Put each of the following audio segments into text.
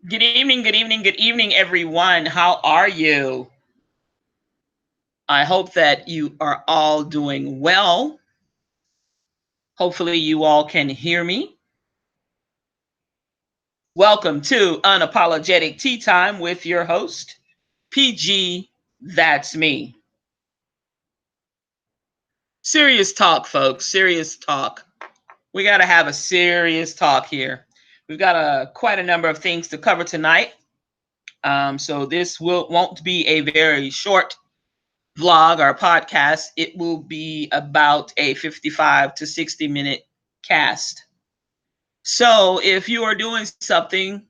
Good evening, everyone. How are you? I hope that you are all doing well. Hopefully, you all can hear me. Welcome to Unapologetic Tea Time with your host, PG. That's me. Serious talk, folks. Serious talk. We got to have a serious talk here. We've got quite a number of things to cover tonight. So this won't be a very short vlog or podcast. It will be about a 55 to 60-minute cast. So if you are doing something,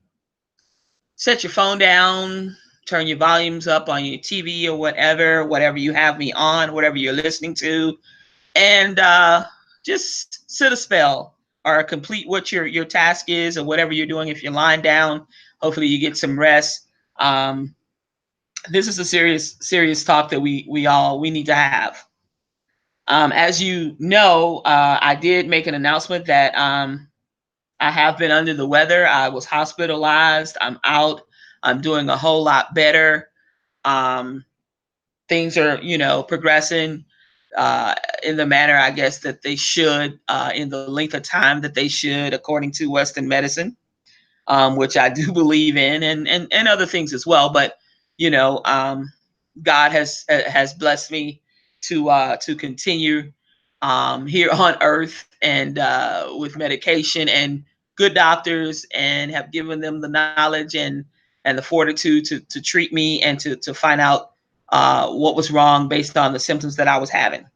set your phone down, turn your volumes up on your TV or whatever you have me on, whatever you're listening to, and just sit a spell or complete what your task is or whatever you're doing. If you're lying down, hopefully you get some rest. This is a serious talk that we need to have. As you know, I did make an announcement that I have been under the weather. I was hospitalized. I'm out. I'm doing a whole lot better. Um, Things are, progressing in the manner, I guess, that they should, in the length of time that they should, according to Western medicine, which I do believe in, and other things as well. But God has blessed me to continue here on Earth and with medication and good doctors, and have given them the knowledge and the fortitude to treat me and to find out what was wrong based on the symptoms that I was having.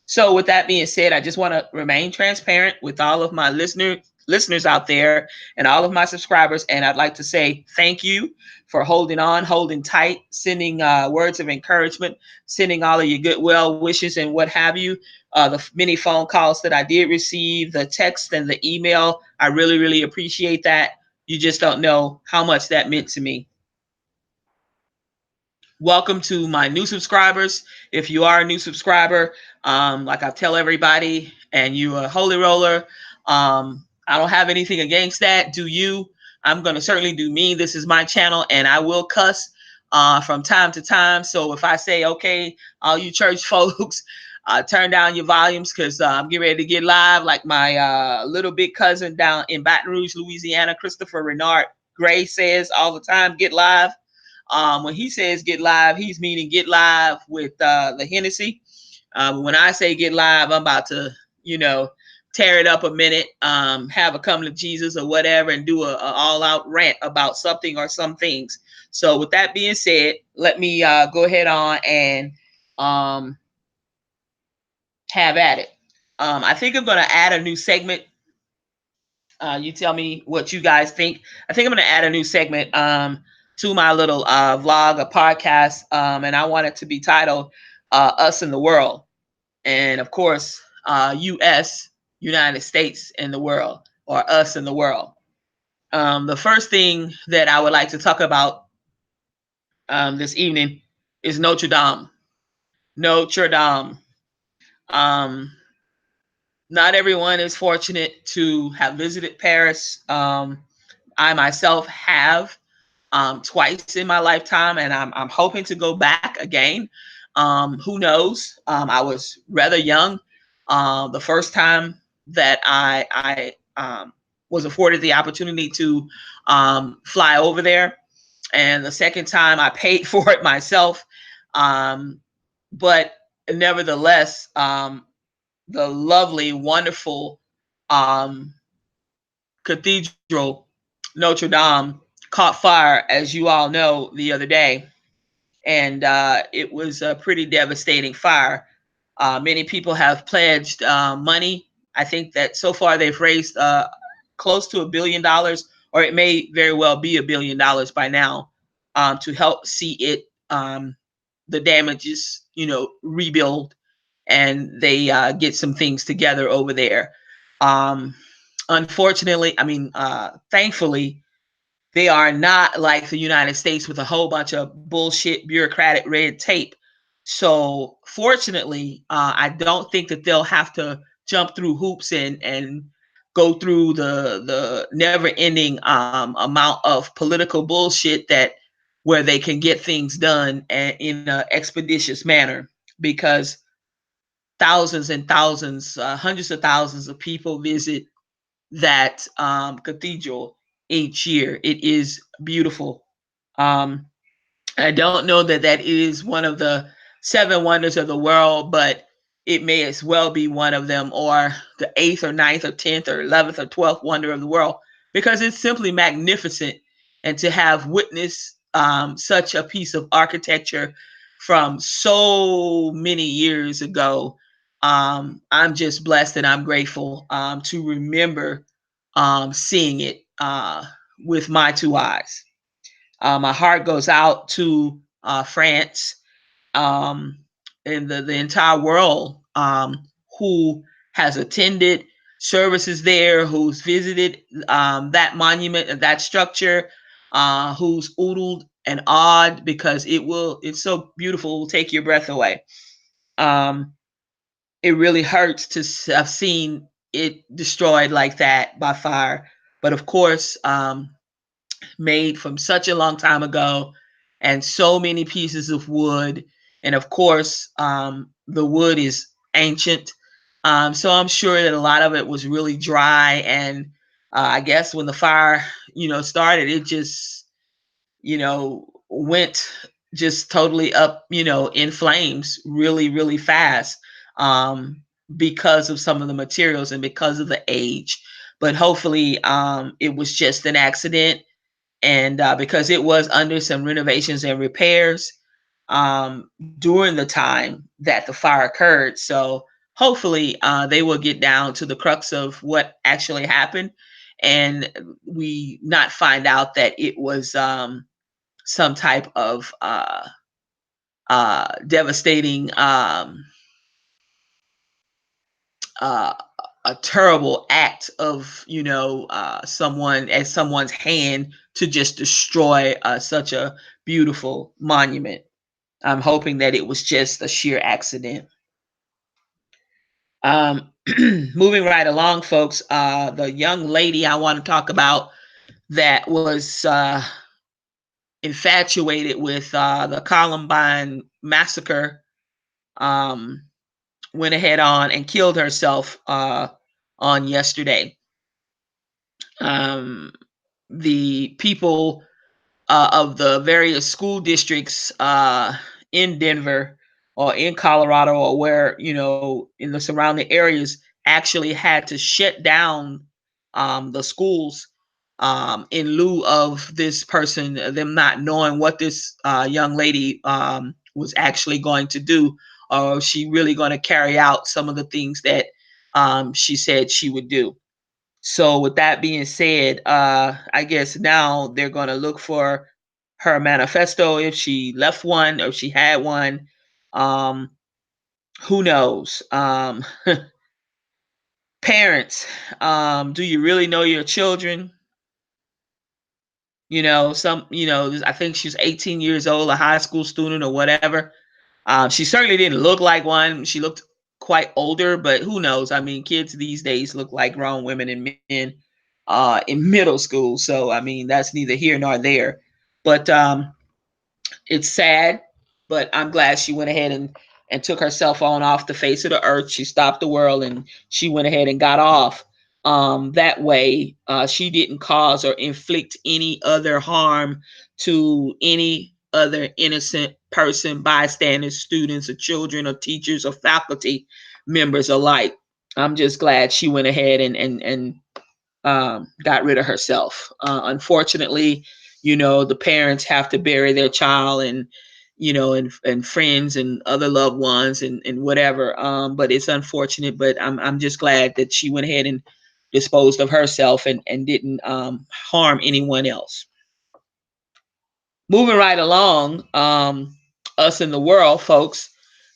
So with that being said, I just want to remain transparent with all of my listeners out there and all of my subscribers. And I'd like to say thank you for holding on, holding tight, sending words of encouragement, sending all of your good well wishes and what have you. The many phone calls that I did receive, the text and the email, I really, really appreciate that. You just don't know how much that meant to me. Welcome to my new subscribers. If you are a new subscriber, like I tell everybody, and you a holy roller, I don't have anything against that. Do you? I'm going to certainly do me. This is my channel, and I will cuss from time to time. So if I say, okay, all you church folks, turn down your volumes because I'm getting ready to get live, like my little big cousin down in Baton Rouge, Louisiana, Christopher Renard Gray says all the time, get live. When he says get live, he's meaning get live with the Hennessy. When I say get live, I'm about to, tear it up a minute, have a come to Jesus or whatever, and do a all out rant about something or some things. So with that being said, let me go ahead on and have at it. I think I'm going to add a new segment. You tell me what you guys think. I think I'm going to add a new segment to my little vlog, a podcast, and I want it to be titled Us in the World. And of course, US, United States in the world, or us in the world. The first thing that I would like to talk about this evening is Notre Dame. Notre Dame. Um, Not everyone is fortunate to have visited Paris. I myself have twice in my lifetime, and I'm hoping to go back again. Who knows? I was rather young the first time that I was afforded the opportunity to fly over there, and the second time I paid for it myself. Um, but nevertheless, the lovely, wonderful um, cathedral, Notre Dame, caught fire, as you all know, the other day. And it was a pretty devastating fire. Many people have pledged money. I think that so far they've raised close to $1 billion, or it may very well be $1 billion by now, to help see it, the damages, rebuild, and they get some things together over there. Um, Unfortunately, thankfully, they are not like the United States with a whole bunch of bullshit bureaucratic red tape. So fortunately, I don't think that they'll have to jump through hoops and go through the never ending amount of political bullshit that where they can get things done in an expeditious manner, because thousands and thousands, hundreds of thousands of people visit that cathedral each year. It is beautiful. Um, I don't know that that is one of the seven wonders of the world, but it may as well be one of them, or the eighth or ninth or 10th or 11th or 12th wonder of the world, because it's simply magnificent. And to have witnessed such a piece of architecture from so many years ago, I'm just blessed and I'm grateful to remember seeing it with my two eyes. My heart goes out to France um, and the entire world who has attended services there, who's visited that monument, that structure, who's oodled and awed, because it's so beautiful, it will take your breath away. Um, it really hurts to have seen it destroyed like that by fire. But of course, made from such a long time ago, and so many pieces of wood. And of course, the wood is ancient. So I'm sure that a lot of it was really dry. And I guess when the fire, started, it just, went just totally up, in flames really, really fast because of some of the materials and because of the age. But hopefully, it was just an accident, and because it was under some renovations and repairs during the time that the fire occurred. So hopefully they will get down to the crux of what actually happened, and we not find out that it was some type of devastating uh, a terrible act of someone's hand to just destroy such a beautiful monument. I'm hoping that it was just a sheer accident. um, Moving right along, folks, the young lady I want to talk about that was infatuated with the Columbine massacre um, went ahead on and killed herself on yesterday. um, the people of the various school districts in Denver or in Colorado, or where, in the surrounding areas, actually had to shut down the schools in lieu of this person, them not knowing what this young lady was actually going to do, or she really going to carry out some of the things that she said she would do. So with that being said, I guess now they're going to look for her manifesto, if she left one or if she had one. Um, who knows? Parents, do you really know your children? I think she's 18 years old, a high school student or whatever. She certainly didn't look like one. She looked quite older, but who knows? I mean, kids these days look like grown women and men in middle school. So, I mean, that's neither here nor there. But it's sad, but I'm glad she went ahead and took her cell phone off the face of the earth. She stopped the world and she went ahead and got off. That way, she didn't cause or inflict any other harm to any other innocent person, bystanders, students, or children, or teachers, or faculty members alike. I'm just glad she went ahead and got rid of herself. Unfortunately, the parents have to bury their child, and and friends and other loved ones and whatever. But it's unfortunate. But I'm just glad that she went ahead and disposed of herself and didn't harm anyone else. Moving right along, us in the world, folks.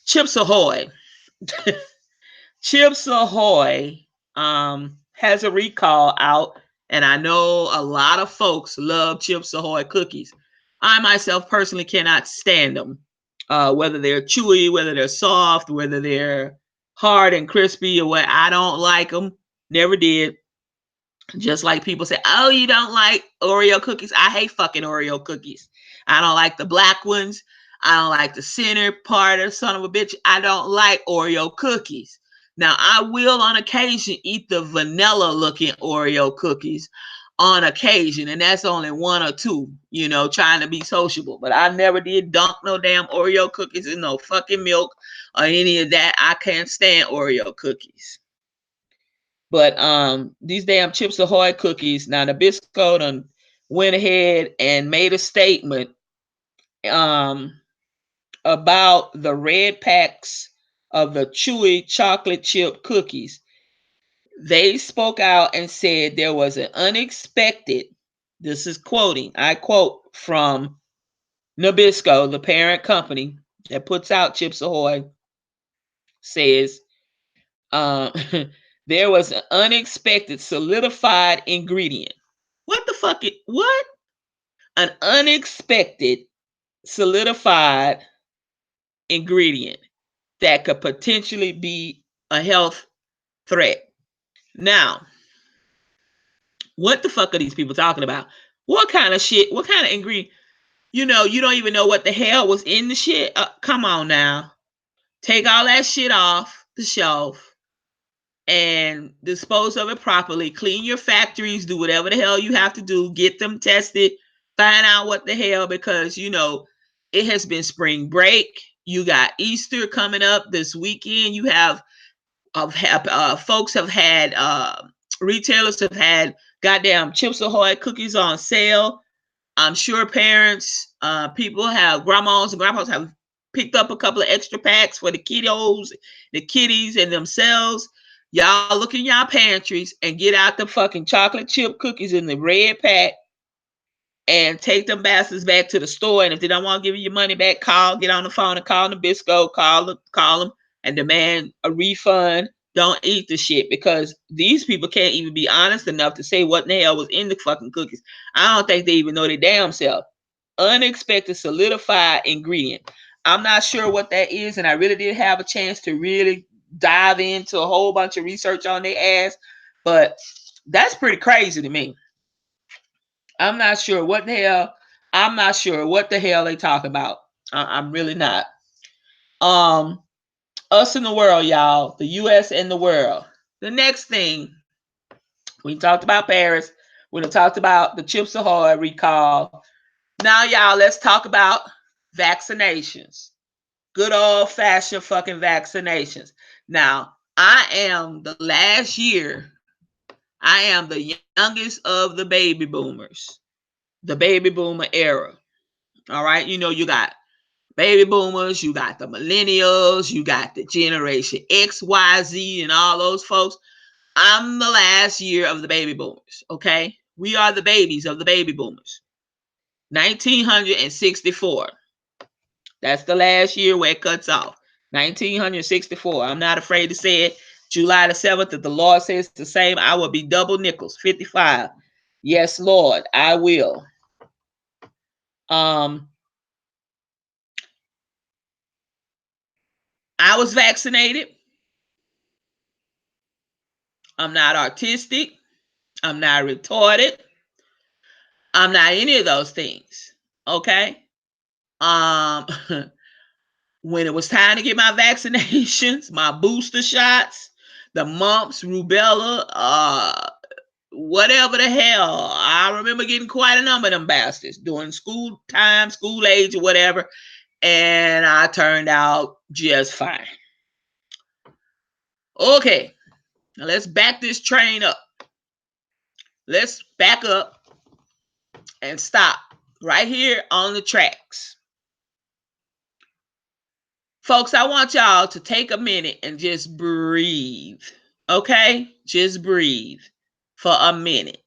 Chips Ahoy. Chips Ahoy has a recall out, and I know a lot of folks love Chips Ahoy cookies. I myself personally cannot stand them, whether they're chewy, whether they're soft, whether they're hard and crispy, or what. I don't like them. Never did. Just like people say, oh, you don't like Oreo cookies. I hate fucking Oreo cookies. I don't like the black ones. I don't like the center part of son of a bitch. I don't like Oreo cookies. Now, I will on occasion eat the vanilla looking Oreo cookies on occasion, and that's only one or two, trying to be sociable. But I never did dunk no damn Oreo cookies in no fucking milk or any of that. I can't stand Oreo cookies. But these damn Chips Ahoy cookies, now Nabisco done went ahead and made a statement about the red packs of the chewy chocolate chip cookies. They spoke out and said there was an unexpected, this is quoting, I quote from Nabisco, the parent company that puts out Chips Ahoy, says, um, there was an unexpected solidified ingredient. What the fuck? What? An unexpected solidified ingredient that could potentially be a health threat. Now, what the fuck are these people talking about? What kind of shit? What kind of ingredient? You don't even know what the hell was in the shit. Come on now. Take all that shit off the shelf and dispose of it properly. Clean your factories, do whatever the hell you have to do, get them tested, find out what the hell, because it has been spring break. You got Easter coming up this weekend. You have folks have had retailers have had goddamn Chips Ahoy cookies on sale. I'm sure parents, people have, grandmas and grandpas have picked up a couple of extra packs for the kiddos, the kiddies, and themselves. Y'all look in y'all pantries and get out the fucking chocolate chip cookies in the red pack and take them bastards back to the store. And if they don't want to give you your money back, get on the phone and call Nabisco, call them and demand a refund. Don't eat the shit, because these people can't even be honest enough to say what in the hell was in the fucking cookies. I don't think they even know their damn self. Unexpected solidified ingredient. I'm not sure what that is, and I really did have a chance to really dive into a whole bunch of research on their ass, but that's pretty crazy to me. I'm not sure what the hell. I'm not sure what the hell they talk about. I'm really not. Um, us in the world, y'all. The U.S. and the world. The next thing, we talked about Paris. We talked about the Chips Ahoy recall. Now, y'all, let's talk about vaccinations. Good old fashioned fucking vaccinations. Now, I am the last year. I am the youngest of the baby boomers. The baby boomer era. All right. You got baby boomers, you got the millennials, you got the generation X, Y, Z, and all those folks. I'm the last year of the baby boomers. Okay. We are the babies of the baby boomers. 1964. That's the last year where it cuts off. 1964. I'm not afraid to say it. July the 7th, if the Lord says the same, I will be double nickels, 55. Yes, Lord, I will. I was vaccinated. I'm not autistic. I'm not retarded. I'm not any of those things. Okay. Um, when it was time to get my vaccinations, my booster shots, the mumps, rubella, whatever the hell, I remember getting quite a number of them bastards during school time, school age, or whatever, and I turned out just fine. Okay, now let's back this train up. Let's back up and stop right here on the tracks. Folks, I want y'all to take a minute and just breathe. Okay? Just breathe for a minute.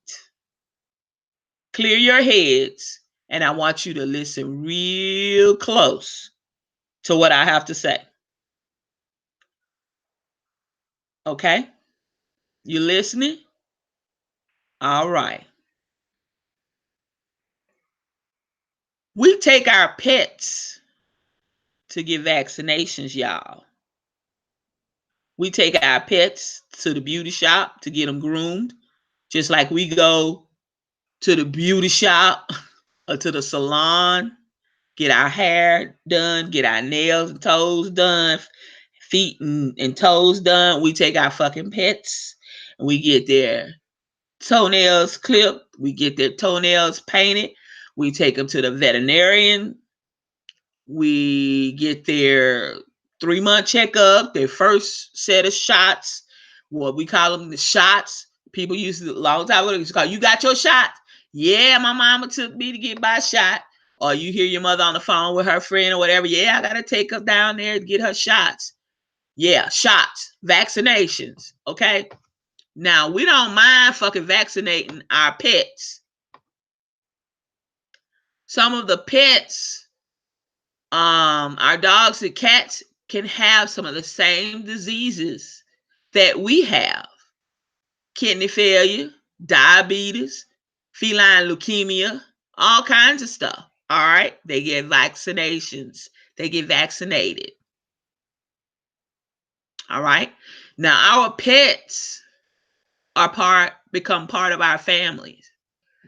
Clear your heads, and I want you to listen real close to what I have to say. Okay? You listening? All right. We take our pets to get vaccinations, y'all. We take our pets to the beauty shop to get them groomed, Just like we go to the beauty shop or to the salon, get our hair done, get our nails and toes done, feet and toes done. We take our fucking pets and we get their toenails clipped. We get their toenails painted. We take them to the veterinarian. We get their 3-month checkup, their first set of shots, what we call them the shots. People used to, a long time ago, used to call, you got your shot? Yeah, my mama took me to get my shot. Or you hear your mother on the phone with her friend or whatever. Yeah, I got to take her down there to get her shots. Yeah, shots, vaccinations. Okay. Now, we don't mind fucking vaccinating our pets. Some of the pets, our dogs and cats can have some of the same diseases that we have. Kidney failure, diabetes, feline leukemia, all kinds of stuff. All right. They get vaccinations. They get vaccinated. All right. Now our pets become part of our families.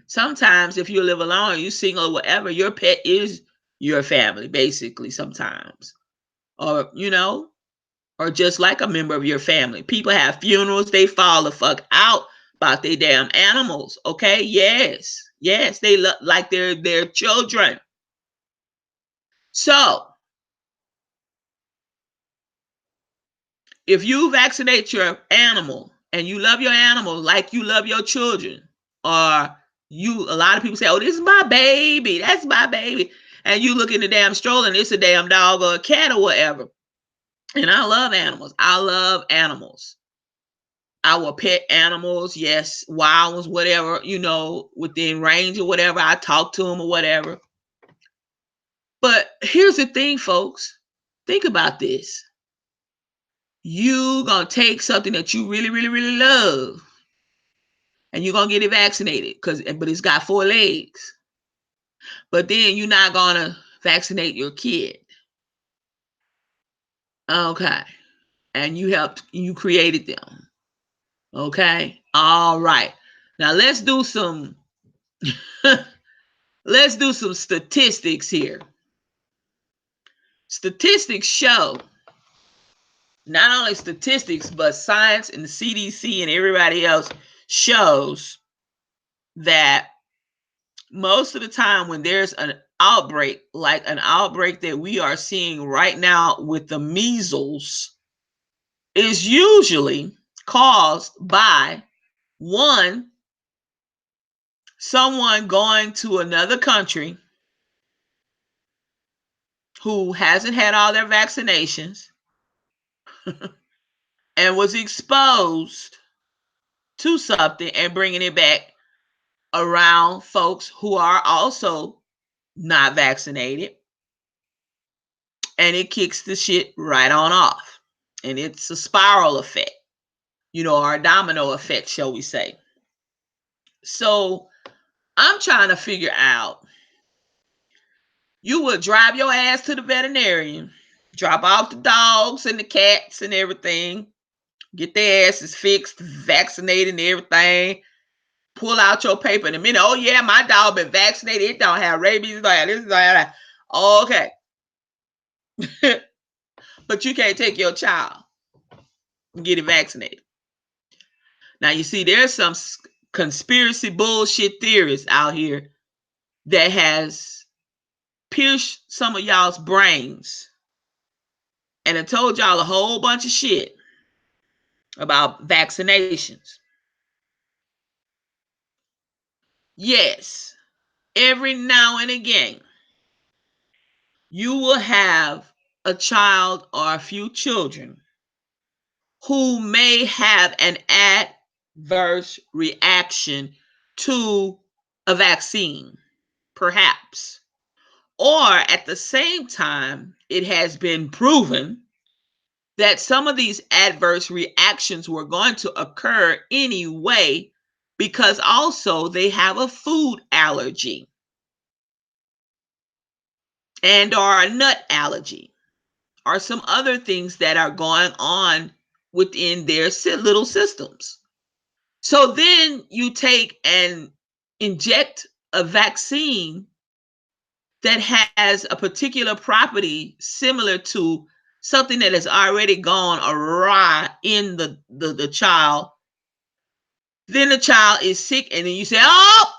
Sometimes if you live alone, you single or whatever, your pet is your family, basically, sometimes. Or, or just like a member of your family. People have funerals, they fall the fuck out about their damn animals. Okay? Yes. Yes, they look like they're their children. So if you vaccinate your animal and you love your animal like you love your children, or a lot of people say, oh, this is my baby, that's my baby, and you look in the damn stroller and it's a damn dog or a cat or whatever. And I love animals. I love animals. Our pet animals, yes, wild ones, whatever, within range or whatever. I talk to them or whatever. But here's the thing, folks. Think about this. You gonna take something that you really, really, really love, and you're gonna get it vaccinated but it's got 4 legs. But then you're not gonna vaccinate your kid. Okay. And you created them. Okay. All right. Now let's do some statistics here. Statistics show, not only statistics, but science and the CDC and everybody else shows that most of the time when there's an outbreak, like an outbreak that we are seeing right now with the measles, is usually caused by, one, someone going to another country who hasn't had all their vaccinations and was exposed to something and bringing it back around folks who are also not vaccinated, and it kicks the shit right on off. And it's a spiral effect, or a domino effect, shall we say. So I'm trying to figure out, you would drive your ass to the veterinarian, drop off the dogs and the cats and everything, get their asses fixed, vaccinated and everything, pull out your paper in a minute. Oh yeah, my dog been vaccinated. It don't have rabies. It don't have this. It don't have that. Okay. But you can't take your child and get it vaccinated. Now you see, there's some conspiracy bullshit theorists out here that has pierced some of y'all's brains and have told y'all a whole bunch of shit about vaccinations. Yes, every now and again, you will have a child or a few children who may have an adverse reaction to a vaccine, perhaps. Or at the same time, it has been proven that some of these adverse reactions were going to occur anyway because also they have a food allergy and or a nut allergy or some other things that are going on within their little systems. So then you take and inject a vaccine that has a particular property similar to something that has already gone awry in the child. Then the child is sick, and then you say, "Oh,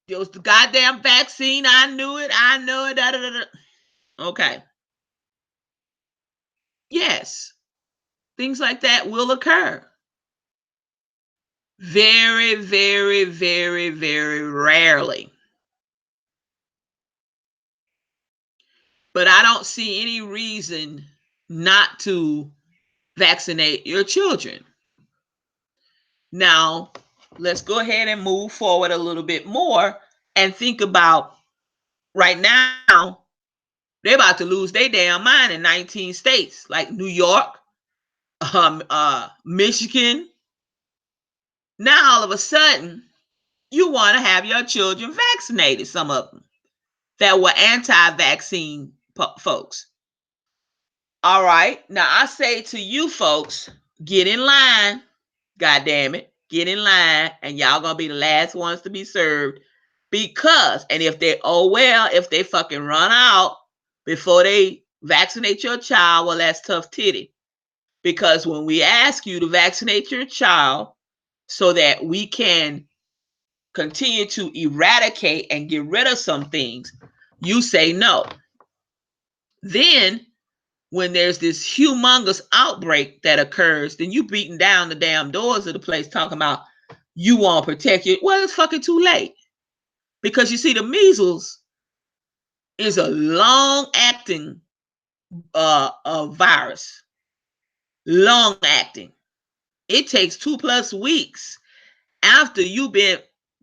it was the goddamn vaccine. I knew it. I know it." Da, da, da, da. Okay. Yes, things like that will occur. Very, very, very, very rarely. But I don't see any reason not to vaccinate your children. Now, let's go ahead and move forward a little bit more and think about right now, they're about to lose their damn mind in 19 states like New York, Michigan. Now, all of a sudden, you want to have your children vaccinated, some of them that were anti vaccine folks. All right. Now, I say to you folks, get in line. God damn it. Get in line, and y'all gonna be the last ones to be served. Because, and if they, oh well, if they fucking run out before they vaccinate your child, well, that's tough titty. Because when we ask you to vaccinate your child so that we can continue to eradicate and get rid of some things, you say no. Then when there's this humongous outbreak that occurs, then you beating down the damn doors of the place talking about you want to protect you. Well, it's fucking too late. Because you see, the measles is a long-acting virus. Long-acting. It takes 2+ weeks after you've been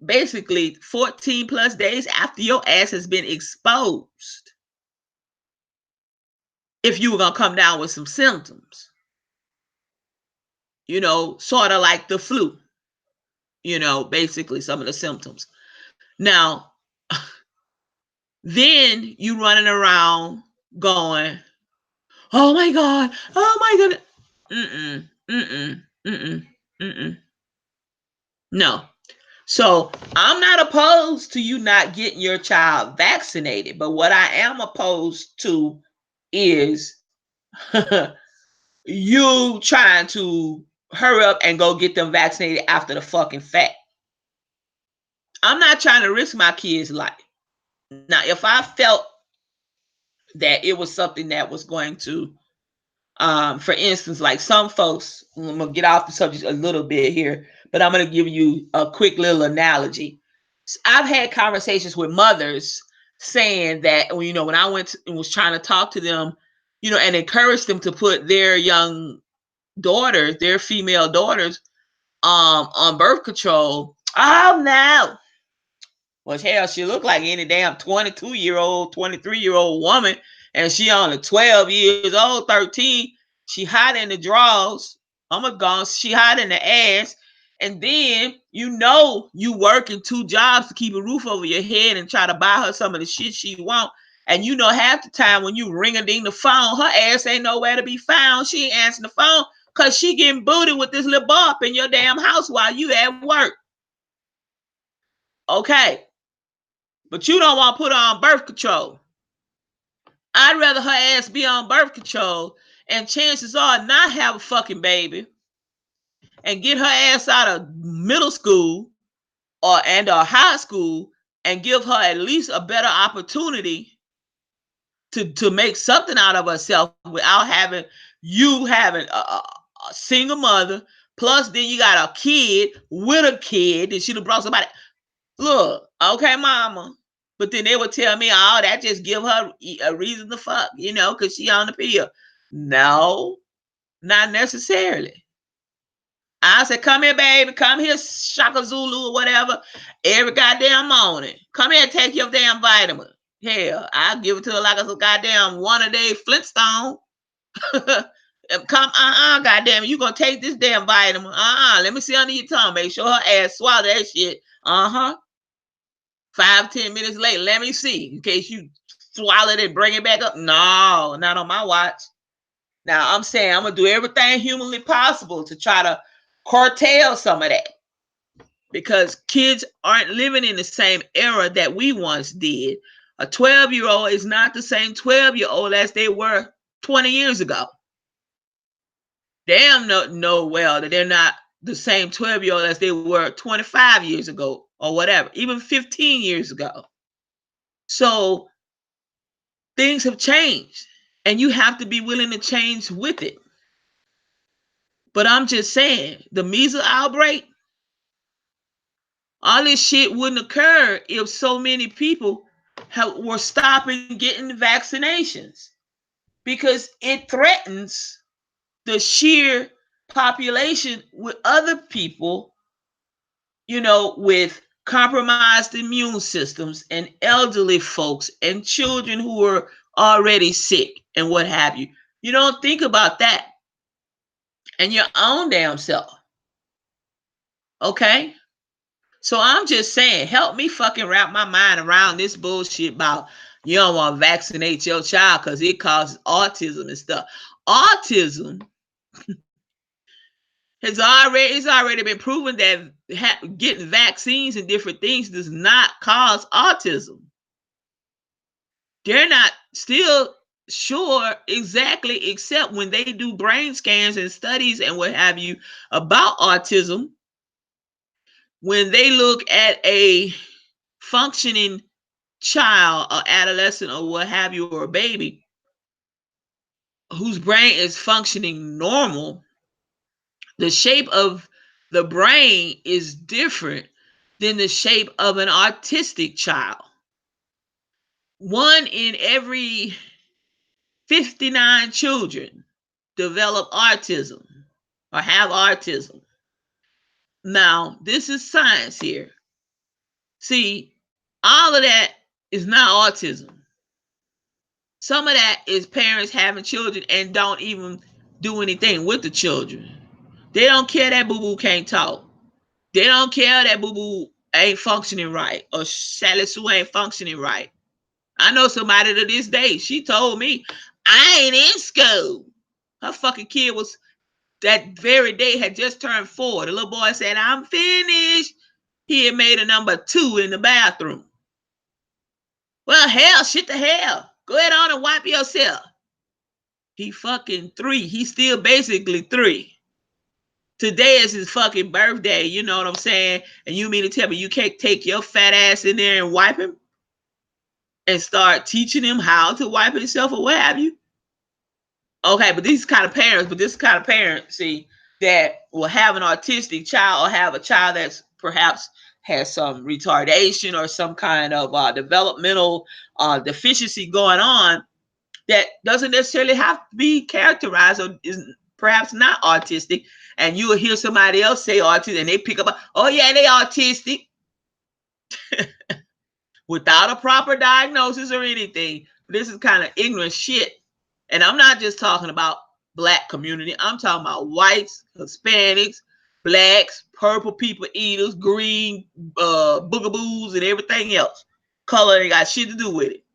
basically 14+ days after your ass has been exposed. If you were going to come down with some symptoms. You know, sort of like the flu. You know, basically some of the symptoms. Now, then you running around going, oh my God, oh my goodness. Mm-mm, mm-mm, mm-mm, mm-mm. No. So I'm not opposed to you not getting your child vaccinated, but what I am opposed to is you trying to hurry up and go get them vaccinated after the fucking fact. I'm not trying to risk my kid's life. Now, if I felt that it was something that was going to, for instance, like some folks, I'm gonna get off the subject a little bit here, but I'm gonna give you a quick little analogy. I've had conversations with mothers saying that, you know, when I went and was trying to talk to them, you know, and encourage them to put their young daughters, their female daughters, on birth control. Oh no. Well, hell, she looked like any damn 22-year-old, 23-year-old woman, and she only 12 years old, 13. She hot in the drawers. Oh my God, she hot in the ass. And then, you know, you working 2 jobs to keep a roof over your head and try to buy her some of the shit she want. And you know, half the time when you ring a ding the phone, her ass ain't nowhere to be found. She ain't answering the phone because she getting booted with this little boy up in your damn house while you at work. Okay. But you don't want to put her on birth control. I'd rather her ass be on birth control and chances are not have a fucking baby and get her ass out of middle school or high school and give her at least a better opportunity to make something out of herself without having a single mother. Plus, then you got a kid with a kid that should have brought somebody. Look, okay, mama. But then they would tell me, oh, that just give her a reason to fuck, you know, because she on the pill. No, not necessarily. I said, come here, baby. Come here, Shaka Zulu or whatever. Every goddamn morning. Come here and take your damn vitamin. Hell, I'll give it to her like it's a goddamn one-a-day Flintstone. Come, goddamn, you gonna take this damn vitamin. Let me see under your tongue. Make sure her ass swallow that shit. 5-10 minutes later, let me see, in case you swallow it and bring it back up. No, not on my watch. Now I'm saying I'm gonna do everything humanly possible to try to curtail some of that, because kids aren't living in the same era that we once did. A 12-year-old is not the same 12-year-old as they were 20 years ago. Damn know well that they're not the same 12-year-old as they were 25 years ago or whatever, even 15 years ago. So things have changed, and you have to be willing to change with it. But I'm just saying, the measles outbreak, all this shit wouldn't occur if so many people were stopping getting vaccinations, because it threatens the sheer population with other people, with compromised immune systems and elderly folks and children who are already sick and what have you. You don't think about that and your own damn self. Okay? So I'm just saying, help me fucking wrap my mind around this bullshit about you don't want to vaccinate your child because it causes autism and stuff. Autism it's already been proven that getting vaccines and different things does not cause autism. They're not still sure exactly, except when they do brain scans and studies and what have you about autism. When they look at a functioning child or adolescent or what have you, or a baby whose brain is functioning normal, the shape of the brain is different than the shape of an autistic child. 1 in every 59 children develop autism or have autism. Now, this is science here. See, all of that is not autism. Some of that is parents having children and don't even do anything with the children. They don't care that boo-boo can't talk. They don't care that boo-boo ain't functioning right or Sally Sue ain't functioning right. I know somebody to this day, she told me, I ain't in school. Her fucking kid was, that very day, had just turned 4. The little boy said, I'm finished. He had made a number 2 in the bathroom. Well, hell, shit to hell. Go ahead on and wipe yourself. He fucking 3. He's still basically 3. Today is his fucking birthday, you know what I'm saying? And you mean to tell me you can't take your fat ass in there and wipe him? And start teaching him how to wipe himself or what have you? Okay, but this kind of parents, see, that will have an autistic child or have a child that's perhaps has some retardation or some kind of developmental deficiency going on, that doesn't necessarily have to be characterized or is perhaps not autistic. And you will hear somebody else say autistic and they pick up, oh yeah, they autistic. Without a proper diagnosis or anything. This is kind of ignorant shit. And I'm not just talking about black community. I'm talking about whites, Hispanics, blacks, purple people eaters, green boogaboos, and everything else. Color ain't got shit to do with it.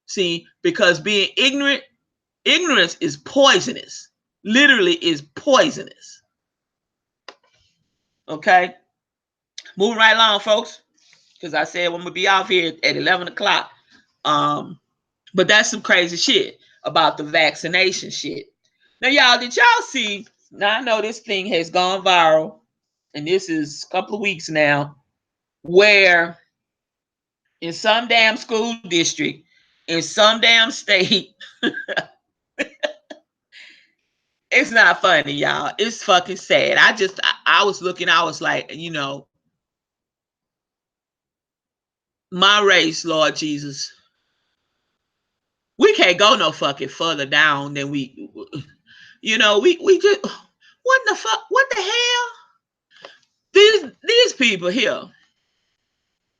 See, because being ignorance is poisonous. Literally is poisonous. Okay? Moving right along, folks. Because I said I'm going to be off here at 11 o'clock. But that's some crazy shit about the vaccination shit. Now, y'all, did y'all see? Now, I know this thing has gone viral, and this is a couple of weeks now, where in some damn school district, in some damn state, it's not funny, y'all. It's fucking sad. I was looking, I was like, my race, Lord Jesus, we can't go no fucking further down than we just, what the fuck, what the hell? These people here,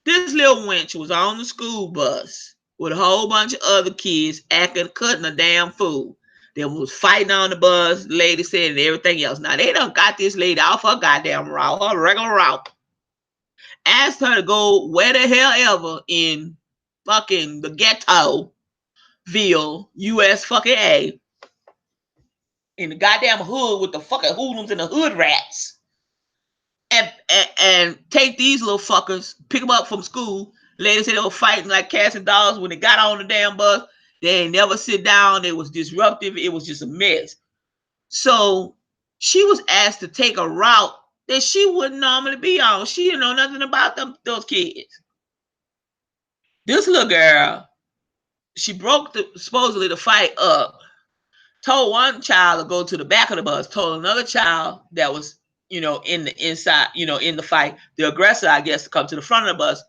this little wench was on the school bus with a whole bunch of other kids cutting a damn fool. They was fighting on the bus, the lady said, and everything else. Now, they done got this lady off her goddamn route, her regular route. Asked her to go where the hell ever in fucking the ghetto, US fucking A, in the goddamn hood with the fucking hoodlums and the hood rats. and take these little fuckers, pick them up from school. Ladies said they were fighting like cats and dogs when they got on the damn bus. They ain't never sit down. It was disruptive. It was just a mess. So she was asked to take a route that she wouldn't normally be on. She didn't know nothing about those kids. This little girl, she broke supposedly the fight up. Told one child to go to the back of the bus. Told another child that was, in the inside, in the fight, the aggressor, I guess, to come to the front of the bus.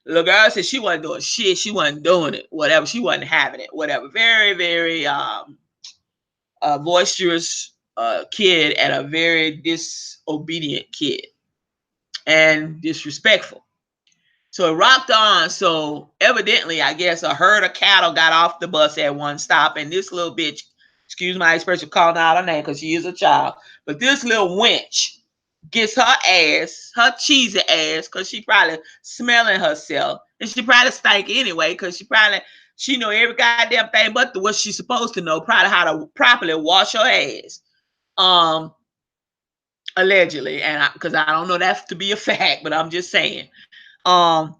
The little girl said she wasn't doing shit. She wasn't doing it. Whatever. She wasn't having it. Whatever. Very, very boisterous kid and a very disobedient kid and disrespectful. So it rocked on. So evidently, I guess a herd of cattle got off the bus at one stop, and this little bitch, excuse my expression, calling out her name because she is a child, but this little wench gets her ass, her cheesy ass, because she probably smelling herself, and she probably stank anyway, because she know every goddamn thing but what she's supposed to know, probably how to properly wash her ass. Allegedly, and because I don't know that to be a fact, but I'm just saying.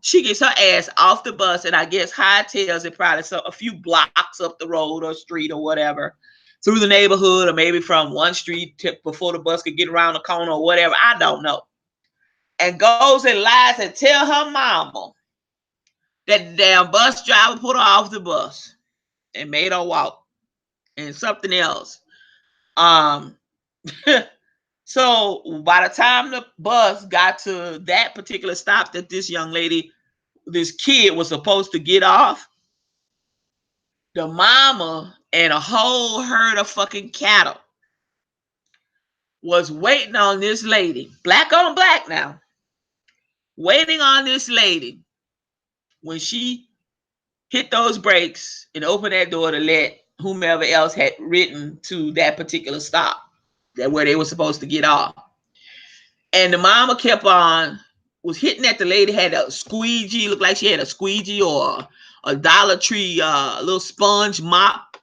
She gets her ass off the bus, and I guess hightails it probably a few blocks up the road or street or whatever, through the neighborhood, or maybe from one street before the bus could get around the corner or whatever. I don't know. And goes and lies and tell her mama that the damn bus driver put her off the bus and made her walk and something else. So by the time the bus got to that particular stop that this young lady, this kid was supposed to get off, the mama and a whole herd of fucking cattle was waiting on this lady, black on black now, waiting on this lady when she hit those brakes and opened that door to let whomever else had ridden to that particular stop, that where they were supposed to get off. And the mama kept on, was hitting at the lady, had a squeegee, looked like she had a squeegee or a Dollar Tree little sponge mop,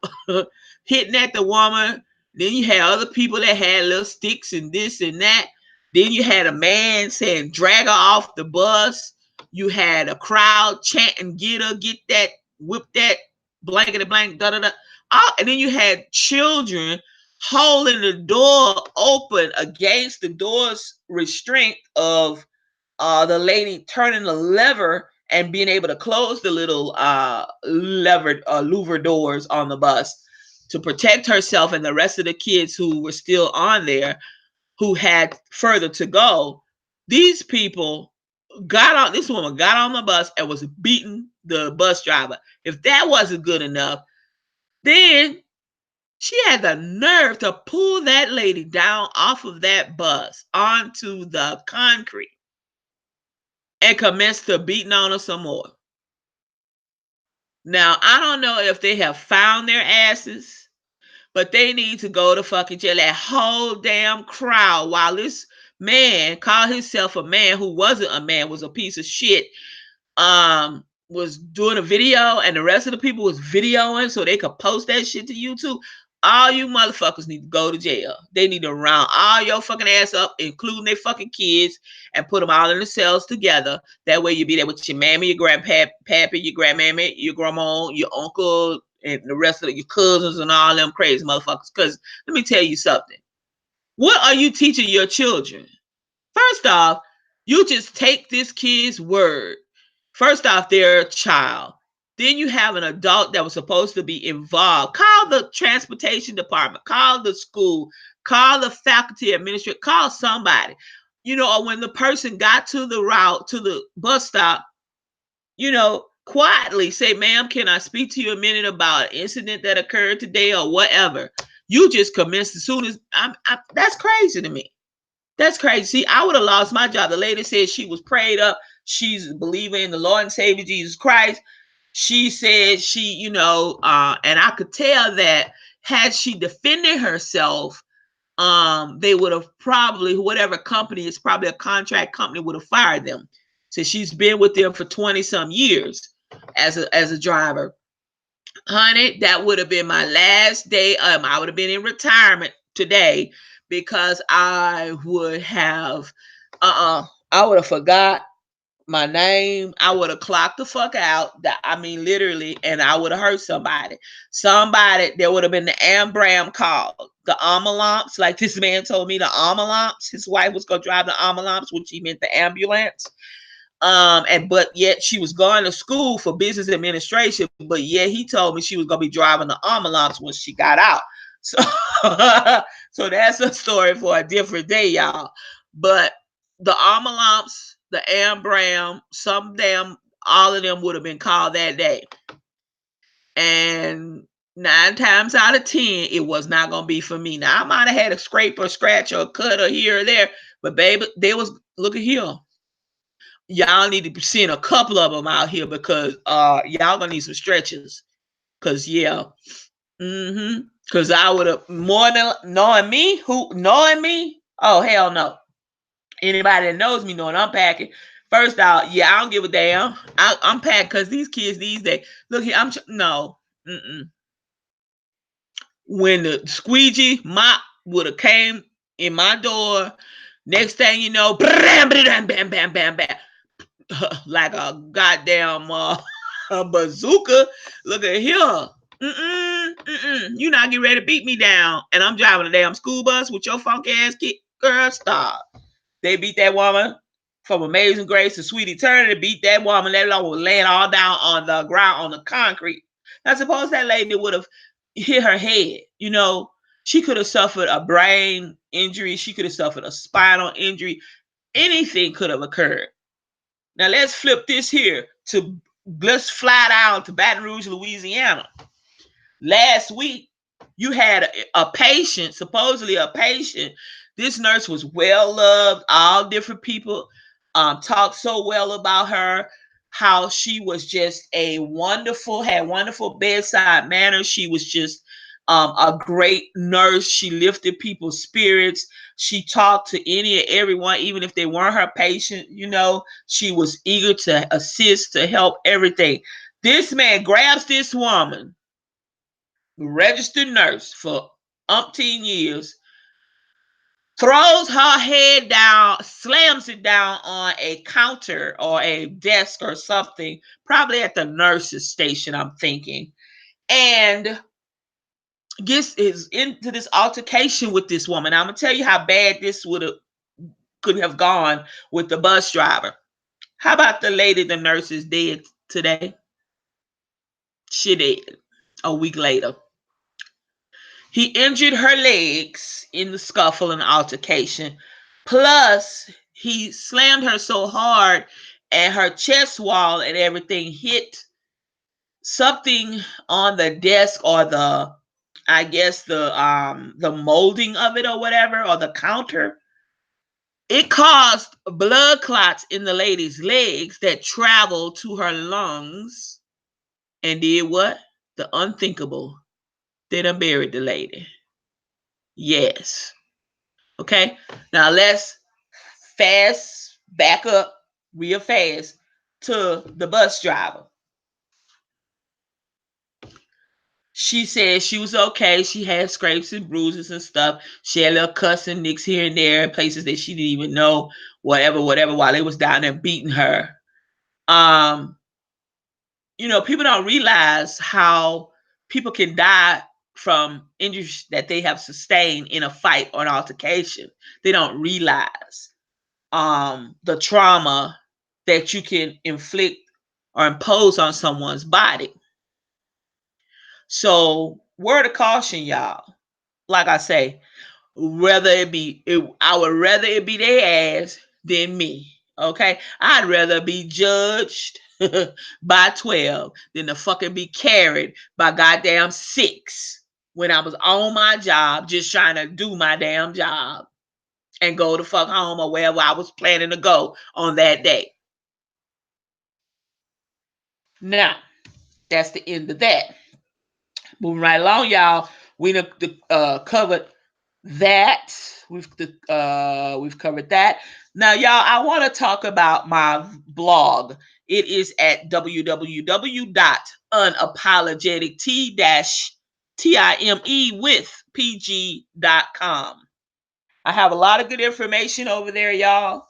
hitting at the woman. Then you had other people that had little sticks and this and that. Then you had a man saying, drag her off the bus. You had a crowd chanting, get her, get that, whip that, blankety blank, da da da. And then you had children holding the door open against the door's restraint of the lady turning the lever and being able to close the little levered louver doors on the bus to protect herself and the rest of the kids who were still on there, who had further to go. These people this woman got on the bus and was beating the bus driver. If that wasn't good enough, then she had the nerve to pull that lady down off of that bus onto the concrete and commenced to beating on her some more. Now, I don't know if they have found their asses, but they need to go to fucking jail. That whole damn crowd, while this man called himself a man who wasn't a man, was a piece of shit, was doing a video, and the rest of the people was videoing so they could post that shit to YouTube. All you motherfuckers need to go to jail. They need to round all your fucking ass up, including their fucking kids, and put them all in the cells together. That way you be there with your mammy, your grandpappy, your grandmammy, your grandma, your uncle, and the rest of your cousins and all them crazy motherfuckers. Because let me tell you something. What are you teaching your children? First off, you just take this kid's word. First off, they're a child. Then you have an adult that was supposed to be involved. Call the transportation department, call the school, call the faculty administrator, call somebody. Or when the person got to the route, to the bus stop, quietly say, ma'am, can I speak to you a minute about an incident that occurred today or whatever? You just commenced as soon as, that's crazy to me. That's crazy. See, I would have lost my job. The lady said she was prayed up. She's believing in the Lord and Savior Jesus Christ. She said she, and I could tell that had she defended herself, they would have probably, whatever company, it's probably a contract company, would have fired them. So she's been with them for 20 some years as a driver. Honey, that would have been my last day. I would have been in retirement today because I would have I would have forgot my name. I would have clocked the fuck out. That I mean, literally, and I would have hurt somebody. Somebody there would have been the Ambram called the ambulance. Like this man told me, the ambulance. His wife was gonna drive the ambulance, which he meant the ambulance. And but yet she was going to school for business administration. But yet he told me she was gonna be driving the ambulance when she got out. So, so that's a story for a different day, y'all. But the ambulance, the Ambram, some damn, all of them would have been called that day. And 9 times out of 10, it was not gonna be for me. Now I might have had a scrape or scratch or cut or here or there, but baby, they was look at here. Y'all need to be seeing a couple of them out here because y'all gonna need some stretches. Cause yeah, cause I would have more than knowing me. Oh hell no! Anybody that knows me knowing I'm packing. First out, yeah, I don't give a damn. I'm packed because these kids these days. Look here, no. When the squeegee mop would have came in my door, next thing you know, bam, bam, bam, bam, bam, bam, like a goddamn bazooka. Look at here. You not getting ready to beat me down. And I'm driving a damn school bus with your funk ass kid. Girl, stop. They beat that woman from Amazing Grace to Sweet Eternity. Beat that woman. That woman was laying all down on the ground on the concrete. I suppose that lady would have hit her head. You know, she could have suffered a brain injury. She could have suffered a spinal injury. Anything could have occurred. Now let's flip this here to let's fly down to Baton Rouge, Louisiana. Last week, you had a patient, supposedly a patient. This nurse was well loved. All different people talked so well about her, how she was just had wonderful bedside manner. She was just a great nurse. She lifted people's spirits. She talked to any and everyone, even if they weren't her patient. You know, she was eager to assist, to help, everything. This man grabs this woman, registered nurse for umpteen years, throws her head down, slams it down on a counter or a desk or something, probably at the nurse's station, I'm thinking, and gets into this altercation with this woman. I'm gonna tell you how bad this could have gone with the bus driver. How about the lady, the nurse is dead today? She did a week later. He injured her legs in the scuffle and altercation. Plus, he slammed her so hard and her chest wall and everything hit something on the desk or I guess the molding of it or whatever, or the counter. It caused blood clots in the lady's legs that traveled to her lungs and did what? The unthinkable. They done buried the lady. Yes. Okay. Now let's back up real fast to the bus driver. She said she was okay. She had scrapes and bruises and stuff. She had little cuss and nicks here and there in places that she didn't even know, whatever, while they was down there beating her. People don't realize how people can die from injuries that they have sustained in a fight or an altercation. They don't realize the trauma that you can inflict or impose on someone's body. So, word of caution, y'all. Like I say, I would rather it be their ass than me. Okay, I'd rather be judged by 12 than to fucking be carried by goddamn 6 when I was on my job just trying to do my damn job and go to fuck home or wherever I was planning to go on that day. Now, that's the end of that. Moving right along, y'all. We covered that. We've covered that. Now, y'all, I want to talk about my blog. It is at www.unapologetic-timewithpg.com. I have a lot of good information over there, y'all.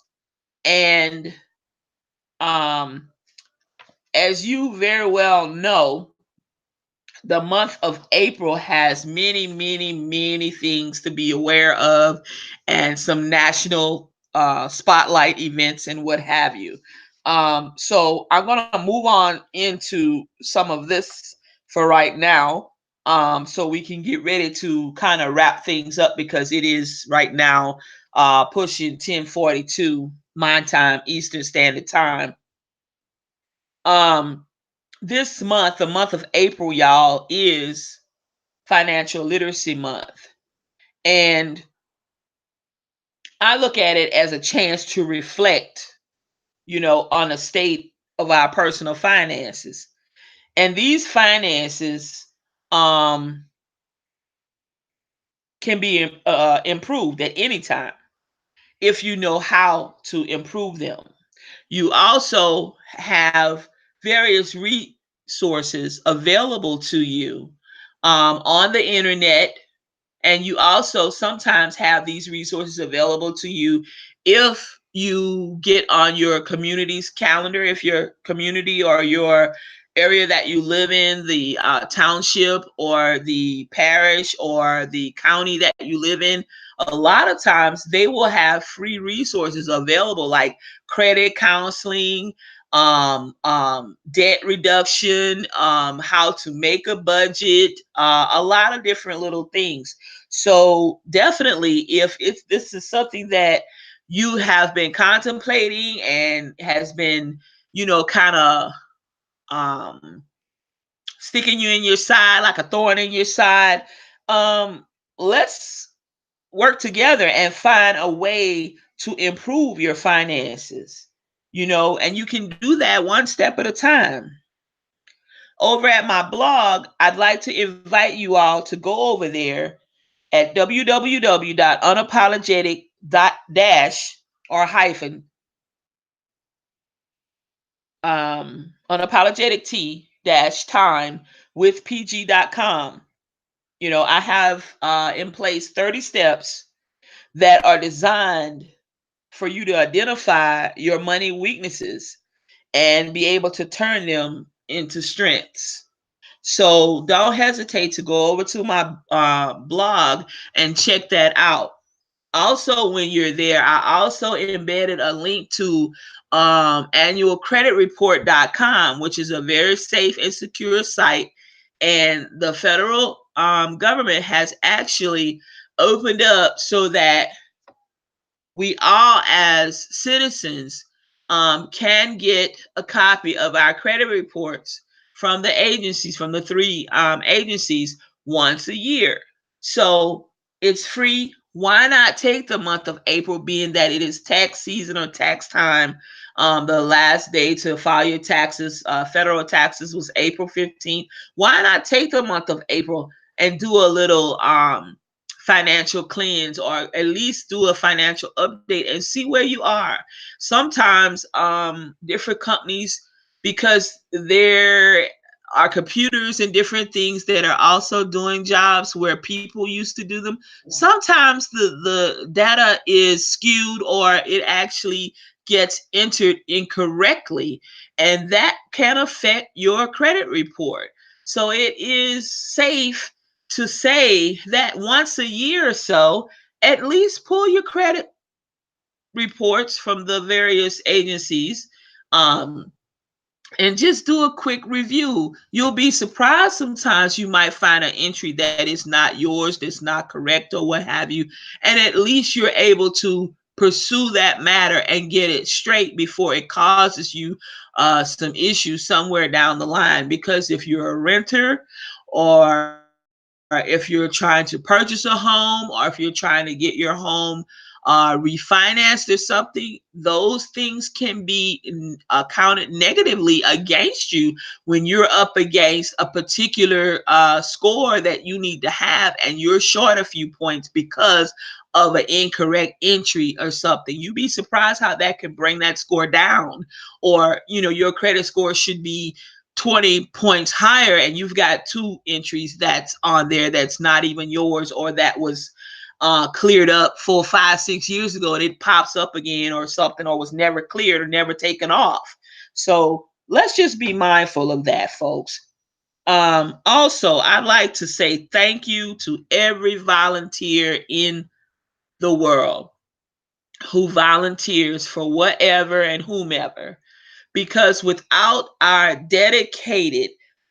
And um, as you very well know, the month of April has many, many, many things to be aware of, and some national spotlight events and what have you. So I'm going to move on into some of this for right now, so we can get ready to kind of wrap things up, because it is right now pushing 10:42 my time, Eastern Standard Time. Um, this month, the month of April, y'all, is Financial Literacy Month. And I look at it as a chance to reflect, on the state of our personal finances. And these finances um, can be improved at any time if you know how to improve them. You also have various resources available to you on the internet. And you also sometimes have these resources available to you if you get on your community's calendar, if your community or your area that you live in, the township or the parish or the county that you live in, a lot of times they will have free resources available, like credit counseling, debt reduction, how to make a budget, a lot of different little things. So definitely, if this is something that you have been contemplating and has been, kind of um, sticking you in your side like a thorn in your side, um, let's work together and find a way to improve your finances. And you can do that one step at a time. Over at my blog, I'd like to invite you all to go over there at www.unapologetic.dash or hyphen unapologetic t dash time with pg.com. I have in place 30 steps that are designed for you to identify your money weaknesses and be able to turn them into strengths. So don't hesitate to go over to my blog and check that out. Also, when you're there, I also embedded a link to annualcreditreport.com, which is a very safe and secure site. And the federal government has actually opened up so that we all, as citizens, can get a copy of our credit reports from the agencies, from the three agencies, once a year. So it's free. Why not take the month of April, being that it is tax season or tax time? The last day to file your taxes, federal taxes, was April 15th. Why not take the month of April and do a little financial cleanse, or at least do a financial update and see where you are? Sometimes different companies, because there are computers and different things that are also doing jobs where people used to do them, sometimes the data is skewed, or it actually gets entered incorrectly, and that can affect your credit report. So it is safe to say that once a year or so, at least pull your credit reports from the various agencies, um, and just do a quick review. You'll be surprised, sometimes you might find an entry that is not yours, that's not correct, or what have you. And at least you're able to pursue that matter and get it straight before it causes you some issues somewhere down the line. Because if you're a renter, or if you're trying to purchase a home, or if you're trying to get your home refinanced or something, those things can be counted negatively against you when you're up against a particular score that you need to have, and you're short a few points because of an incorrect entry or something. You'd be surprised how that can bring that score down. Or, your credit score should be 20 points higher, and you've got two entries that's on there that's not even yours, or that was cleared up 4, 5, 6 years ago, and it pops up again or something, or was never cleared or never taken off. So let's just be mindful of that, folks. Also, I'd like to say thank you to every volunteer in the world who volunteers for whatever and whomever, because without our dedicated,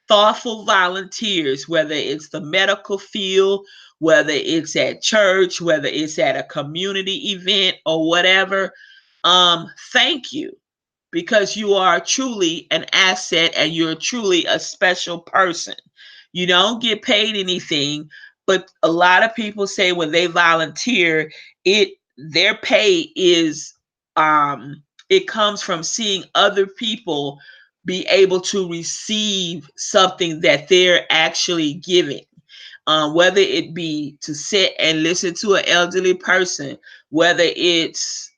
thoughtful volunteers, whether it's the medical field, whether it's at church, whether it's at a community event or whatever, thank you, because you are truly an asset and you're truly a special person. You don't get paid anything, but a lot of people say when they volunteer, it their pay is it comes from seeing other people be able to receive something that they're actually giving, whether it be to sit and listen to an elderly person, whether it's,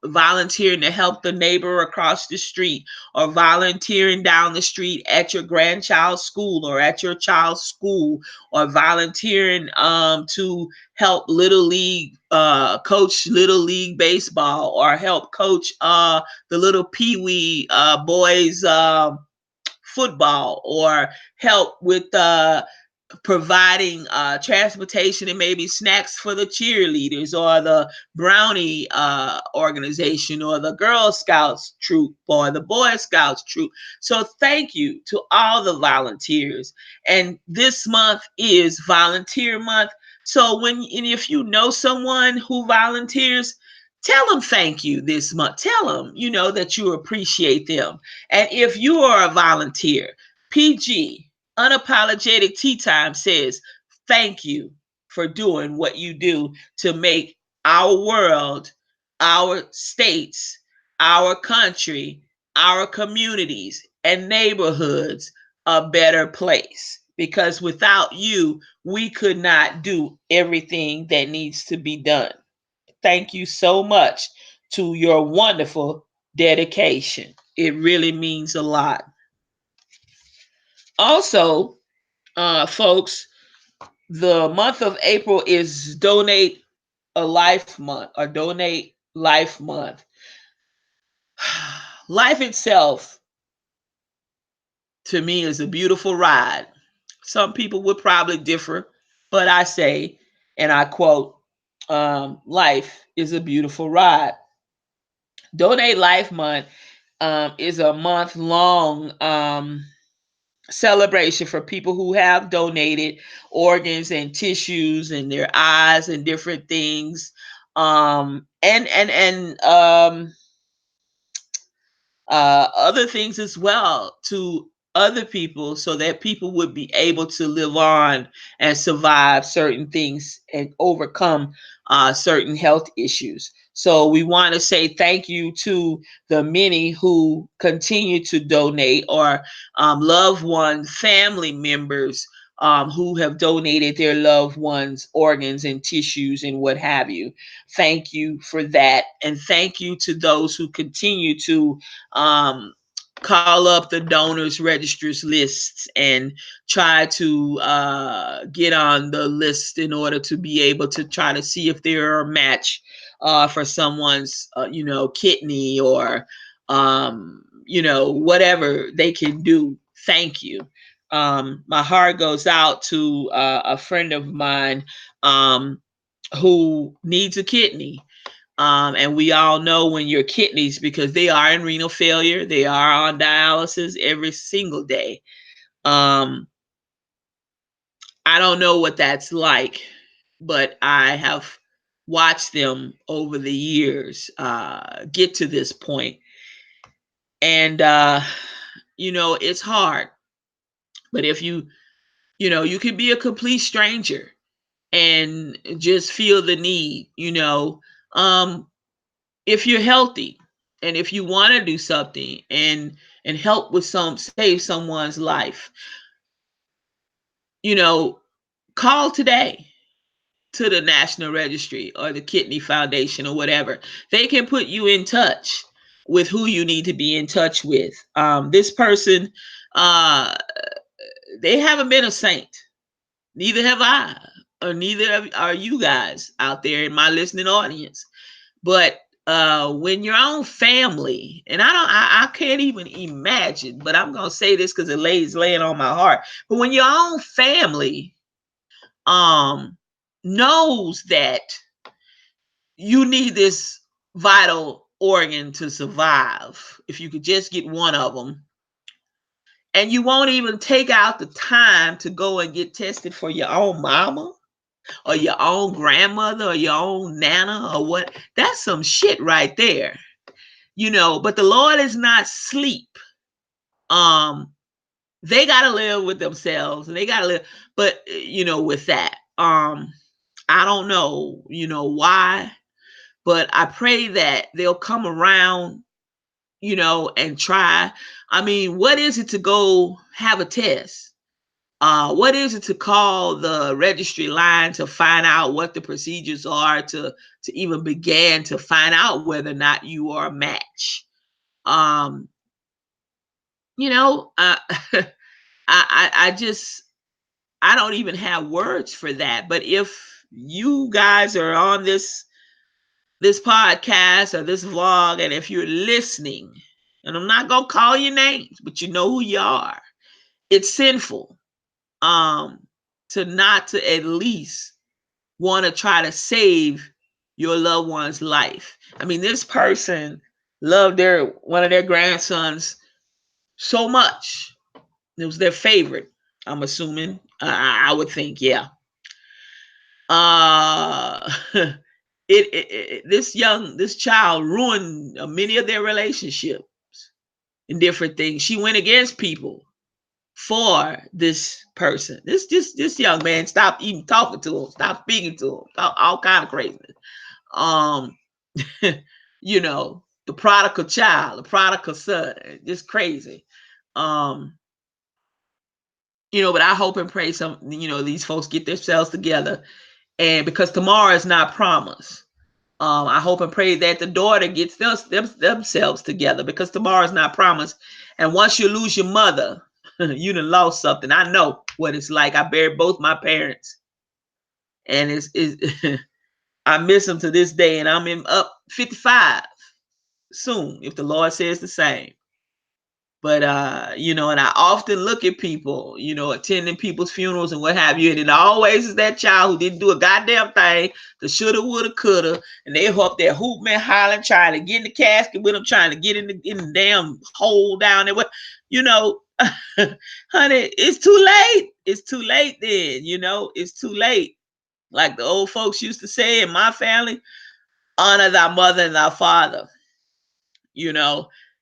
volunteering to help the neighbor across the street, or volunteering down the street at your grandchild's school or at your child's school, or volunteering to help little league coach little league baseball, or help coach the little peewee boys football, or help with providing transportation and maybe snacks for the cheerleaders, or the brownie organization, or the Girl Scouts troop, or the Boy Scouts troop. So thank you to all the volunteers. And this month is volunteer month. So if you know someone who volunteers, tell them thank you this month. Tell them, that you appreciate them. And if you are a volunteer, PG, Unapologetic Tea Time says, thank you for doing what you do to make our world, our states, our country, our communities, and neighborhoods a better place. Because without you, we could not do everything that needs to be done. Thank you so much to your wonderful dedication. It really means a lot. Also, folks, the month of April is Donate a Life Month, or Donate Life Month. Life itself, to me, is a beautiful ride. Some people would probably differ, but I say, and I quote, life is a beautiful ride. Donate Life Month is a month long celebration for people who have donated organs and tissues and their eyes and different things, and other things as well, to other people, so that people would be able to live on and survive certain things and overcome certain health issues. So we want to say thank you to the many who continue to donate, or loved one family members who have donated their loved ones organs and tissues and what have you. Thank you for that. And thank you to those who continue to call up the donors registers lists and try to get on the list in order to be able to try to see if they're a match for someone's kidney, or whatever they can do. Thank you. My heart goes out to a friend of mine who needs a kidney. And we all know when your kidneys, because they are in renal failure, they are on dialysis every single day. I don't know what that's like, but I have watched them over the years get to this point. And, it's hard. But if you can be a complete stranger and just feel the need, if you're healthy, and if you want to do something and help with save someone's life, you know call today to the National Registry or the Kidney Foundation or whatever. They can put you in touch with who you need to be in touch with. This person, they haven't been a saint, neither have I. or neither are you guys out there in my listening audience. But when your own family, and I can't even imagine, but I'm gonna say this because it laying on my heart. But when your own family knows that you need this vital organ to survive, if you could just get one of them, and you won't even take out the time to go and get tested for your own mama or your own grandmother or your own nana or what, that's some shit right there. But the Lord is not sleep. They got to live with themselves, and they got to live, but with that, I don't know, why, but I pray that they'll come around, and try. I mean, what is it to go have a test? What is it to call the registry line to find out what the procedures are to even begin to find out whether or not you are a match? Um, I just, I don't even have words for that. But if you guys are on this podcast or this vlog, and if you're listening, and I'm not gonna call your names, but you know who you are, it's sinful to not to at least want to try to save your loved one's life. I mean, this person loved one of their grandsons so much. It was their favorite, I'm assuming. I would think, yeah. This child ruined many of their relationships and different things. She went against people for this person. This young man stopped even talking to him, stopped speaking to him, all kind of craziness. Um, the prodigal child, the prodigal son, just crazy. But I hope and pray these folks get themselves together, and because tomorrow is not promised. I hope and pray that the daughter gets themselves together, because tomorrow is not promised. And once you lose your mother, you done lost something. I know what it's like. I buried both my parents, and it's I miss them to this day, and I'm up 55 soon, if the Lord says the same. But and I often look at people, attending people's funerals and what have you, and it always is that child who didn't do a goddamn thing, the shoulda, woulda, coulda, and they up there hooping and hollering, trying to get in the casket with them, trying to get in the damn hole down there. Honey, it's too late. It's too late then, it's too late. Like the old folks used to say in my family, honor thy mother and thy father.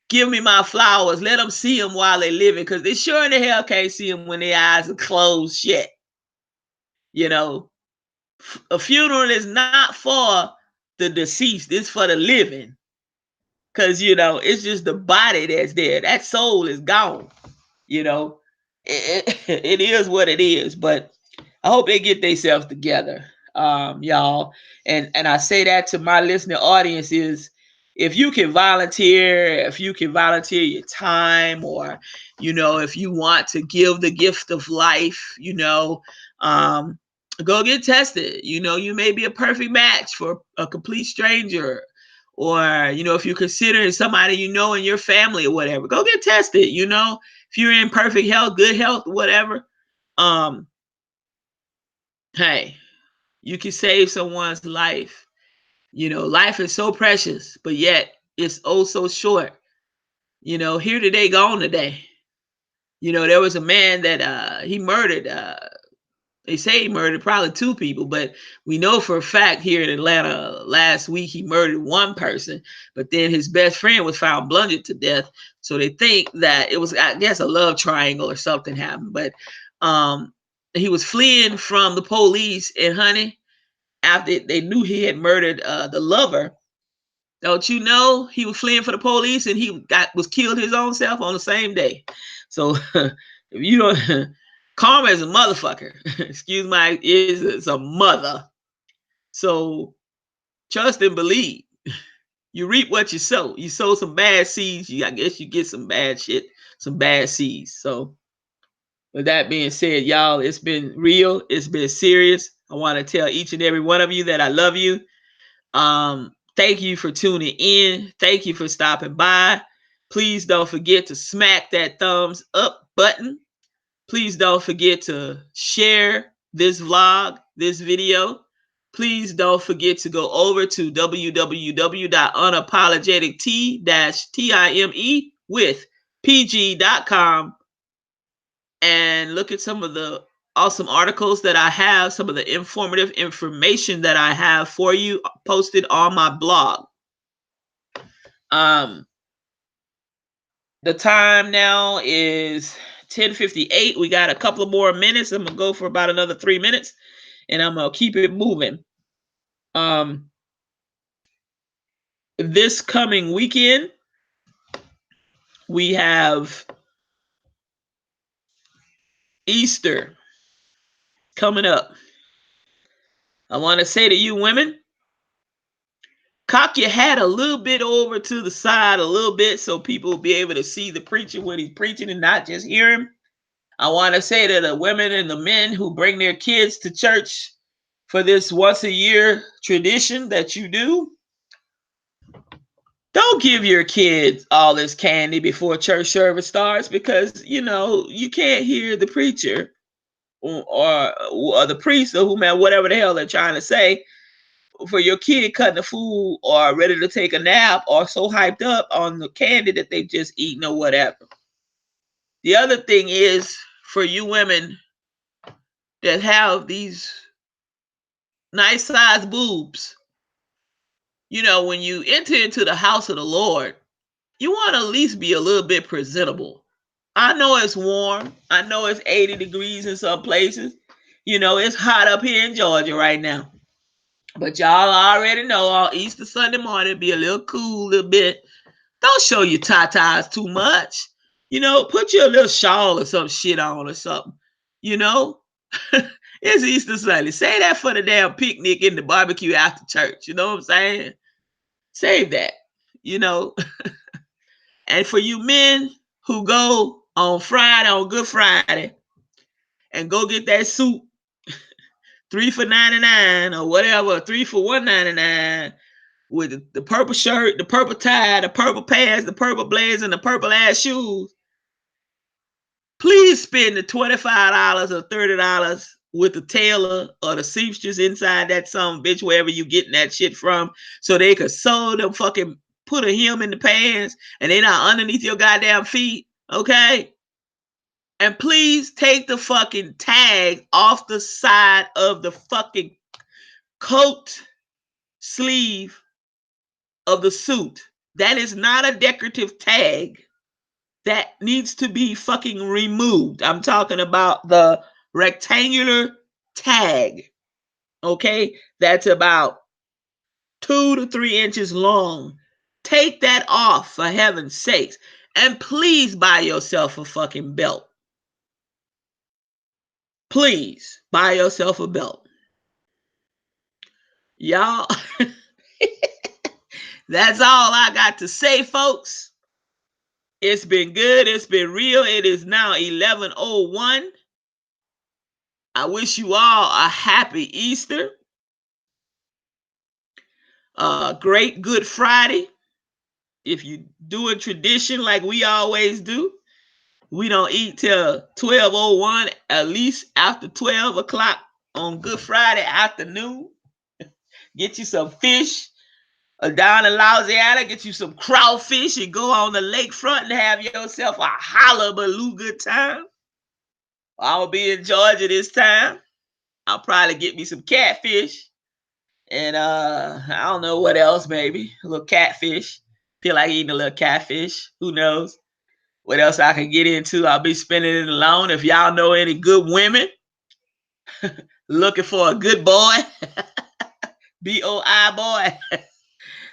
Give me my flowers. Let them see them while they're living, because they sure in the hell can't see them when their eyes are closed shut. A funeral is not for the deceased. It's for the living, because, it's just the body that's there. That soul is gone. It is what it is. But I hope they get themselves together, y'all. And I say that to my listening audience is, if you can volunteer your time, or, if you want to give the gift of life, go get tested. You may be a perfect match for a complete stranger, or, if you're considering somebody, in your family or whatever, go get tested. If you're in perfect health, good health, whatever, hey, you can save someone's life. Life is so precious, but yet it's oh so short. Here today, gone today. There was a man that he murdered. They say he murdered probably 2 people, but we know for a fact here in Atlanta last week he murdered 1 person. But then his best friend was found bludgeoned to death. So they think that it was, I guess, a love triangle or something happened. But he was fleeing from the police, and honey, after they knew he had murdered the lover, don't you know, he was fleeing for the police, and he was killed his own self on the same day. So if you don't, karma is a motherfucker. Excuse my, it's a mother. So trust and believe. You reap what you sow. You sow some bad seeds, I guess you get some bad shit, some bad seeds. So with that being said, y'all, it's been real. It's been serious. I want to tell each and every one of you that I love you. Thank you for tuning in. Thank you for stopping by. Please don't forget to smack that thumbs up button. Please don't forget to share this vlog, this video. Please don't forget to go over to www.unapologetic-time with pg.com and look at some of the awesome articles that I have, some of the informative information that I have for you posted on my blog. The time now is 10:58. We got a couple of more minutes. I'm gonna go for about another 3 minutes, and I'm gonna keep it moving. This coming weekend, we have Easter coming up. I want to say to you women, cock your hat a little bit over to the side a little bit so people will be able to see the preacher when he's preaching and not just hear him. I want to say to the women and the men who bring their kids to church for this once a year tradition that you do, don't give your kids all this candy before church service starts, because you know you can't hear the preacher or the priest or whomever, whatever the hell they're trying to say, for your kid cutting the food or ready to take a nap or so hyped up on the candy that they've just eaten or whatever. The other thing is, for you women that have these nice sized boobs, you know, when you enter into the house of the Lord, you want to at least be a little bit presentable. I know it's warm. I know it's 80 degrees in some places. You know, it's hot up here in Georgia right now. But y'all already know on Easter Sunday morning, be a little cool, a little bit. Don't show your tatas too much. You know, put your little shawl or some shit on or something. You know, it's Easter Sunday. Say that for the damn picnic and the barbecue after church. You know what I'm saying? Save that. You know. And for you men who go on Friday, on Good Friday, and go get that suit, 3 for $99 or whatever, 3 for $199, with the purple shirt, the purple tie, the purple pants, the purple blazer, and the purple ass shoes, please spend the $25 or $30 with the tailor or the seamstress inside that some bitch, wherever you getting that shit from, so they could sew them fucking, put a hem in the pants and they not underneath your goddamn feet, okay? And please take the fucking tag off the side of the fucking coat sleeve of the suit. That is not a decorative tag. That needs to be fucking removed. I'm talking about the rectangular tag. Okay? That's about 2 to 3 inches long. Take that off, for heaven's sakes. And please buy yourself a fucking belt. Please buy yourself a belt. Y'all, that's all I got to say, folks. It's been good. It's been real. It is now 11:01. I wish you all a happy Easter. Great Good Friday. If you do a tradition like we always do, we don't eat till 12:01, at least after 12 o'clock on Good Friday afternoon. Get you some fish. Down in Louisiana, get you some crawfish and go on the lakefront and have yourself a hullabaloo good time. I'll be in Georgia this time. I'll probably get me some catfish. And I don't know what else, maybe. A little catfish. Feel like eating a little catfish. Who knows? What else I can get into? I'll be spending it alone. If y'all know any good women looking for a good boy, B-O-I boy,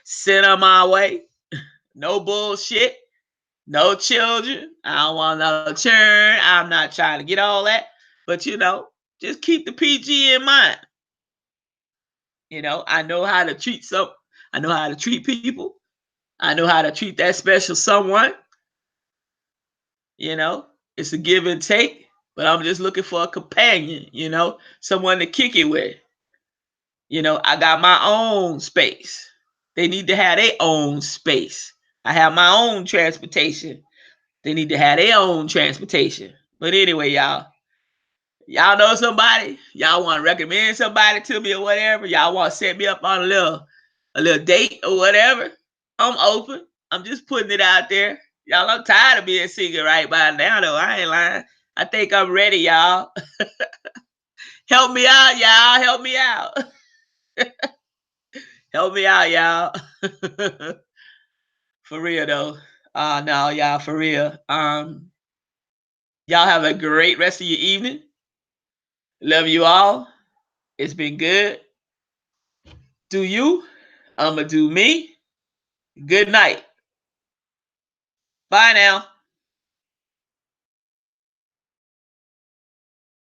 send them my way. No bullshit. No children. I don't want no churn. I'm not trying to get all that. But, you know, just keep the PG in mind. You know, I know how to treat I know how to treat people. I know how to treat that special someone. You know, it's a give and take. But I'm just looking for a companion, you know, someone to kick it with. You know, I got my own space. They need to have their own space. I have my own transportation. They need to have their own transportation. But anyway, y'all know somebody? Y'all want to recommend somebody to me or whatever? Y'all want to set me up on a little date or whatever? I'm open. I'm just putting it out there. Y'all, I'm tired of being single right by now, though. I ain't lying. I think I'm ready, y'all. Help me out, y'all. Help me out. Help me out, y'all. For real though. No, y'all, for real. Y'all have a great rest of your evening. Love you all. It's been good. Do you? I'ma do me. Good night. Bye now.